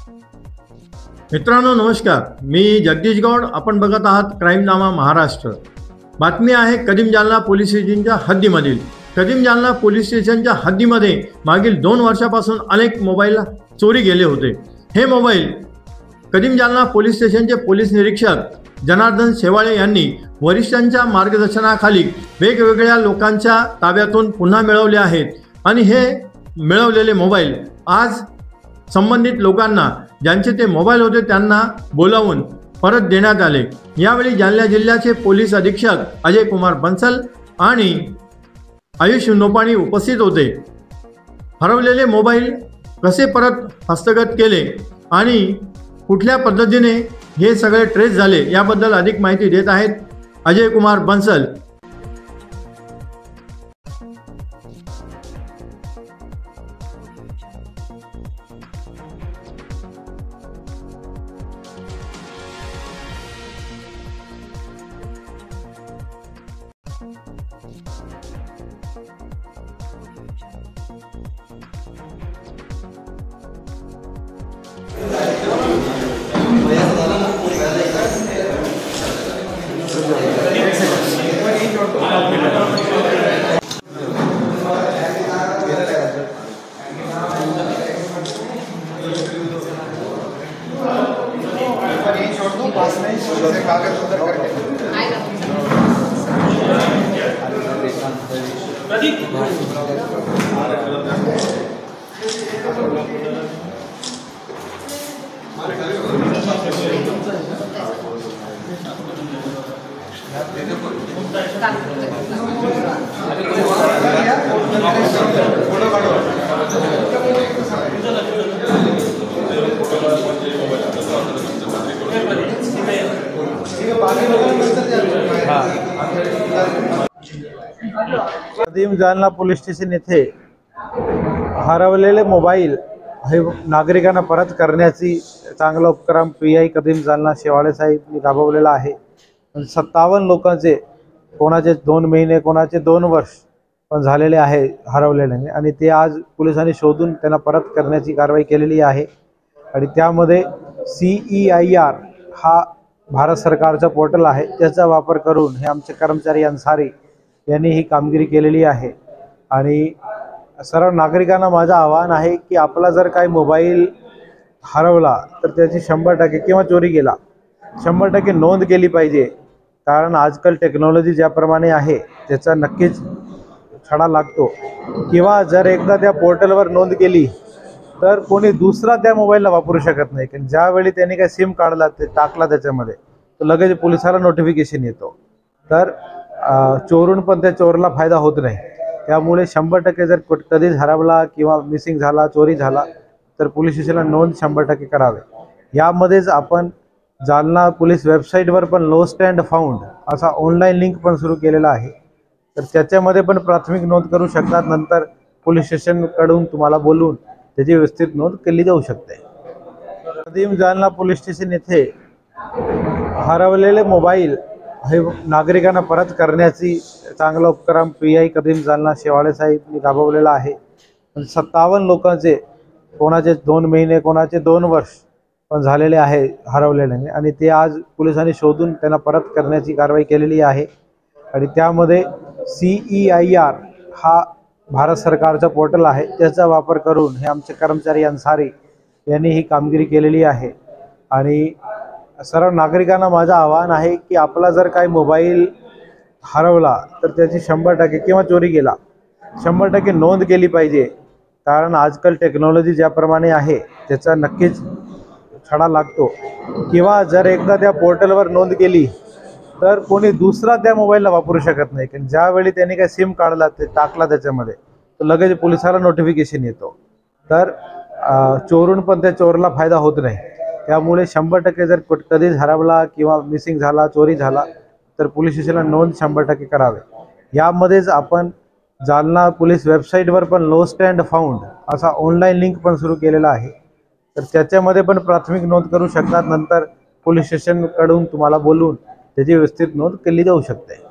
मित्रांनो नमस्कार, मी जगदीश गौड. आपण बघत आहात क्राईमनामा महाराष्ट्र. बातमी आहे कदीम जालना पोलीस स्टेशनच्या हद्दीमधील. कदीम जालना पोलीस स्टेशनच्या हद्दीमध्ये मागील 2 वर्षापासून अनेक मोबाईल चोरी गेले होते. हे मोबाईल कदीम जालना पोलीस स्टेशनचे पोलीस निरीक्षक जनार्दन शेवाळे यांनी वरिष्ठांच्या मार्गदर्शनाखाली वेगवेगळ्या लोकांच्या ताब्यातून पुन्हा मिळवले आहेत आणि हे मिळवलेले मोबाईल आज संबंधित लोकांना ज्यांचे ते मोबाईल होते त्यांना बोलावून परत देण्यात आले. यावेळी जालना जिल्ह्याचे पोलीस अधीक्षक अजय कुमार बंसल आणि आयुष नोपाणी उपस्थित होते. हरवलेले मोबाईल कसे परत हस्तगत केले आणि कुठल्या पद्धतीने हे सगळे ट्रेस झाले याबद्दल अधिक माहिती देत आहेत अजय कुमार बंसल. कदीम जालना पोलीस स्टेशन येथे हरवलेले मोबाईल हे नागरिकांना परत करण्याची चांगला उपक्रम PI कदीम जालना शेवाळे साहेब राबवलेला आहे. 57 लोकांचे, कोणाचे 2 महिने, कोणाचे 2 वर्ष पण झालेले आहे हरवलेले, आणि ते आज पोलिसांनी शोधून त्यांना परत करण्याची कारवाई केलेली आहे. आणि त्यामध्ये CEIR हा भारत सरकारचा पोर्टल आहे, त्याचा वापर करून हे आमचे कर्मचारी अन्सारी यांनी ही कामगिरी केलेली आहे. आणि सर्व नागरिकांना माझं आवाहन आहे की आपला जर काही मोबाईल हरवला तर त्याची 100% किंवा चोरी गेला 100% नोंद केली पाहिजे. कारण आजकाल टेक्नॉलॉजी ज्याप्रमाणे आहे त्याचा नक्कीच छडा लागतो. किंवा जर एकदा त्या पोर्टलवर नोंद केली तर कोणी दुसरा त्या मोबाईलला वापरू शकत नाही. कारण ज्यावेळी त्यांनी काही सिम काढला, ते टाकला त्याच्यामध्ये, तर लगेच पोलिसाला नोटिफिकेशन येतो. तर चोरून पण त्या चोरला फायदा होत नाही. त्यामुळे 100% जर कधीच हरवला किंवा मिसिंग झाला, चोरी झाला, तर पोलीस स्टेशनला नोंद 100% करावे. यामध्येच आपण जालना पोलीस वेबसाईटवर पण लॉस्ट अँड फाउंड असा ऑनलाईन लिंक पण सुरू केलेला आहे. तर त्याच्यामध्ये पण प्राथमिक नोंद करू शकतात. नंतर पोलीस स्टेशनकडून तुम्हाला बोलून त्याची व्यवस्थित नोंद केली जाऊ शकते. कदीम जालना पोलीस स्टेशन येथे हरवलेले मोबाईल हे नागरिकांना परत करण्याची चांगला उपक्रम PI कदीम जालना शेवाळे साहेब राबवलेला आहे. 57 लोकांचे, कोणाचे 2 महिने, कोणाचे 2 वर्ष पण झालेले आहे हरवलेले, आणि ते आज पोलिसांनी शोधून त्यांना परत करण्याची कारवाई केलेली आहे. आणि त्यामध्ये CEIR हा भारत सरकारचा पोर्टल आहे, त्याचा वापर करून हे आमचे कर्मचारी अन्सारी यांनी ही कामगिरी केलेली आहे. आणि सर्व नागरिकांना माझं आवाहन आहे की आपला जर काही मोबाईल हरवला तर त्याची 100% किंवा चोरी गेला 100% नोंद केली पाहिजे. कारण आजकाल टेक्नॉलॉजी ज्याप्रमाणे आहे त्याचा नक्कीच छडा लागतो. किंवा जर एकदा त्या पोर्टलवर नोंद केली तर कोणी दुसरा त्या मोबाईलला वापरू शकत नाही. कारण ज्यावेळी त्यांनी काही सिम काढला, ते टाकला त्याच्यामध्ये, तर लगेच पोलिसाला नोटिफिकेशन येतो. तर चोरून पण त्या चोरला फायदा होत नाही. त्यामुळे 100% जर कधीच हरवला किंवा मिसिंग झाला, चोरी झाला, तर पोलीस स्टेशनला नोंद 100% करावे. यामध्येच आपण जालना पोलीस वेबसाईटवर पण लॉस्ट अँड फाउंड असा ऑनलाईन लिंक पण सुरू केलेला आहे. तर त्याच्यामध्ये पण प्राथमिक नोंद करू शकतात. नंतर पोलीस स्टेशनकडून तुम्हाला बोलून त्याची व्यवस्थित नोंद केली जाऊ शकते.